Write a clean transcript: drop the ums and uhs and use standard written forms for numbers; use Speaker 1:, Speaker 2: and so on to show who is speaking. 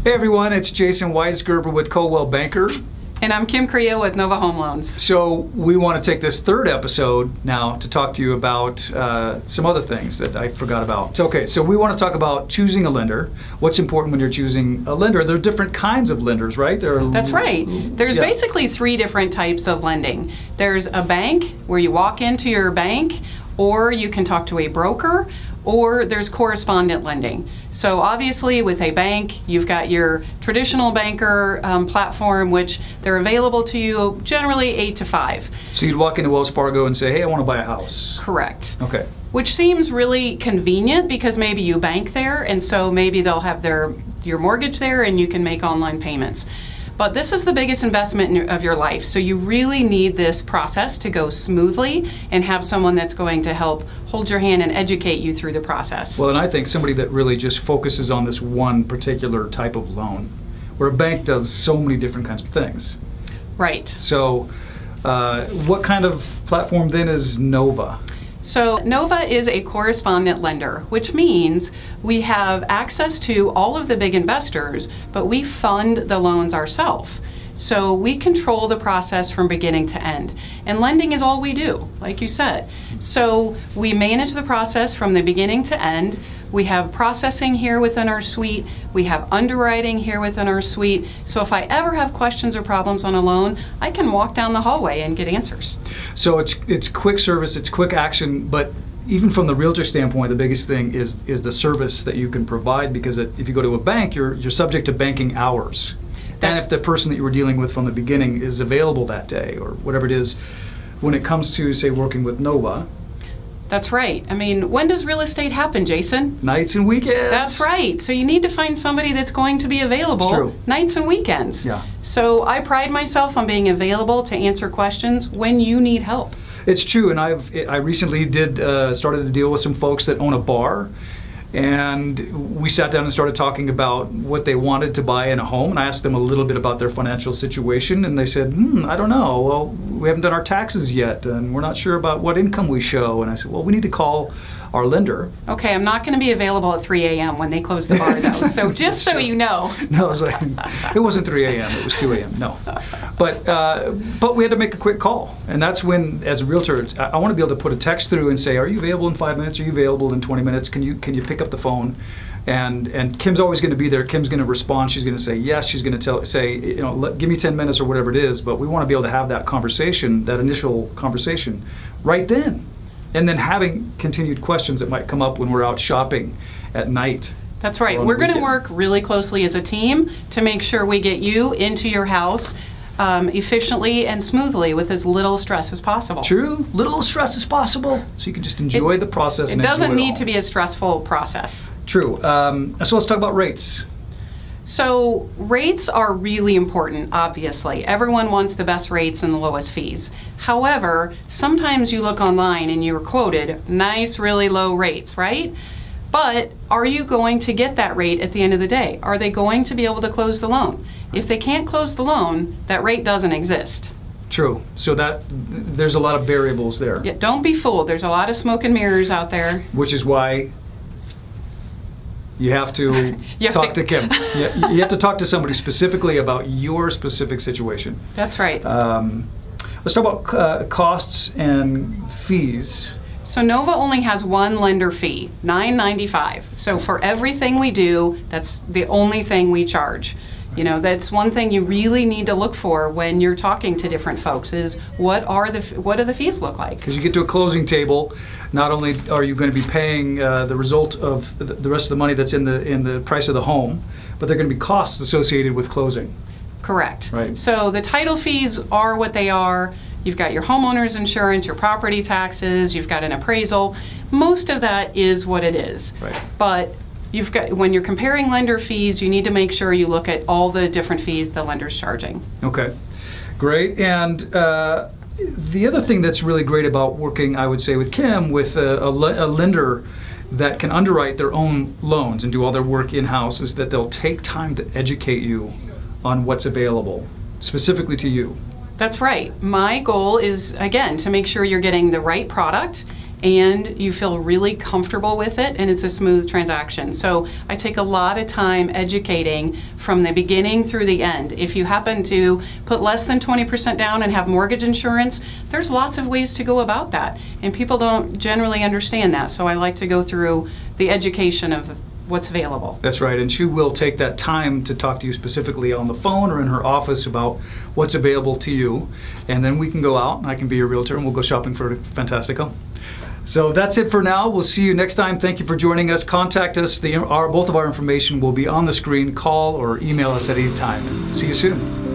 Speaker 1: Hey everyone, it's Jason Weisgerber with Coldwell Banker.
Speaker 2: And I'm Kim Creo with Nova Home Loans.
Speaker 1: So we want to take this third episode now to talk to you about some other things that I forgot about. So we want to talk about choosing a lender. What's important when you're choosing a lender? There are different kinds of lenders, right?
Speaker 2: That's right. There's basically three different types of lending. There's a bank where you walk into your bank, or you can talk to a broker, or there's correspondent lending. So obviously with a bank, you've got your traditional banker platform, which they're available to you generally 8 to 5.
Speaker 1: So you'd walk into Wells Fargo and say, hey, I want to buy a house.
Speaker 2: Correct.
Speaker 1: Okay.
Speaker 2: Which seems really convenient because maybe you bank there, and so maybe they'll have your mortgage there and you can make online payments. But this is the biggest investment of your life, so you really need this process to go smoothly and have someone that's going to help hold your hand and educate you through the process.
Speaker 1: Well, and I think somebody that really just focuses on this one particular type of loan, where a bank does so many different kinds of things.
Speaker 2: Right.
Speaker 1: So what kind of platform then is Nova?
Speaker 2: So Nova is a correspondent lender, which means we have access to all of the big investors, but we fund the loans ourselves. So we control the process from beginning to end. And lending is all we do, like you said. So we manage the process from the beginning to end. We have processing here within our suite. We have underwriting here within our suite. So if I ever have questions or problems on a loan, I can walk down the hallway and get answers.
Speaker 1: So it's quick service, it's quick action, but even from the realtor standpoint, the biggest thing is the service that you can provide, because if you go to a bank, you're subject to banking hours. And if the person that you were dealing with from the beginning is available that day or whatever it is, when it comes to, say, working with Nova.
Speaker 2: That's right. I mean, when does real estate happen, Jason?
Speaker 1: Nights and weekends.
Speaker 2: That's right. So you need to find somebody that's going to be available nights and weekends.
Speaker 1: Yeah.
Speaker 2: So I pride myself on being available to answer questions when you need help.
Speaker 1: It's true, and I recently started to deal with some folks that own a bar. And we sat down and started talking about what they wanted to buy in a home, and I asked them a little bit about their financial situation, and they said, I don't know, well, we haven't done our taxes yet, and we're not sure about what income we show. And I said, well, we need to call our lender.
Speaker 2: Okay, I'm not going to be available at 3 a.m. when they close the bar, though, so just so you know.
Speaker 1: No, it wasn't 3 a.m., it was 2 a.m., no. But we had to make a quick call, and that's when, as a realtor, I want to be able to put a text through and say, are you available in 5 minutes? Are you available in 20 minutes? Can you pick up the phone? And Kim's always going to be there. Kim's going to respond. She's going to say yes. She's going to say, give me 10 minutes or whatever it is. But we want to be able to have that conversation, that initial conversation, right then. And then having continued questions that might come up when we're out shopping at night.
Speaker 2: That's right. We're going to work really closely as a team to make sure we get you into your house efficiently and smoothly with as little stress as possible.
Speaker 1: True. Little stress as possible, so you can just enjoy the process.
Speaker 2: It doesn't need to be a stressful process.
Speaker 1: True. So let's talk about rates.
Speaker 2: So rates are really important, obviously. Everyone wants the best rates and the lowest fees. However, sometimes you look online and you're quoted nice, really low rates, right? But are you going to get that rate at the end of the day? Are they going to be able to close the loan? If they can't close the loan, that rate doesn't exist.
Speaker 1: True. So there's a lot of variables there.
Speaker 2: Yeah, don't be fooled. There's a lot of smoke and mirrors out there.
Speaker 1: Which is why you have to talk to Kim. You have to talk to somebody specifically about your specific situation.
Speaker 2: That's right.
Speaker 1: Let's talk about costs and fees.
Speaker 2: So Nova only has one lender fee, $9.95. So for everything we do, that's the only thing we charge. That's one thing you really need to look for when you're talking to different folks is what do the fees look like?
Speaker 1: Because you get to a closing table, not only are you going to be paying the result of the rest of the money that's in the price of the home, but there are going to be costs associated with closing.
Speaker 2: Correct.
Speaker 1: Right.
Speaker 2: So the title fees are what they are. You've got your homeowner's insurance, your property taxes, you've got an appraisal. Most of that is what it is.
Speaker 1: Right.
Speaker 2: But when you're comparing lender fees, you need to make sure you look at all the different fees the lender's charging.
Speaker 1: Okay, great. And the other thing that's really great about working, I would say, with Kim, with a lender that can underwrite their own loans and do all their work in-house, is that they'll take time to educate you on what's available, specifically to you.
Speaker 2: That's right. My goal is, again, to make sure you're getting the right product and you feel really comfortable with it, and it's a smooth transaction. So I take a lot of time educating from the beginning through the end. If you happen to put less than 20% down and have mortgage insurance, there's lots of ways to go about that, and people don't generally understand that. So I like to go through the education of what's available.
Speaker 1: That's right, and she will take that time to talk to you specifically on the phone or in her office about what's available to you, and then we can go out and I can be your realtor and we'll go shopping for a fantastic home. So that's it for now. We'll see you next time. Thank you for joining us. Contact us. Both of our information will be on the screen. Call or email us at any time. See you soon.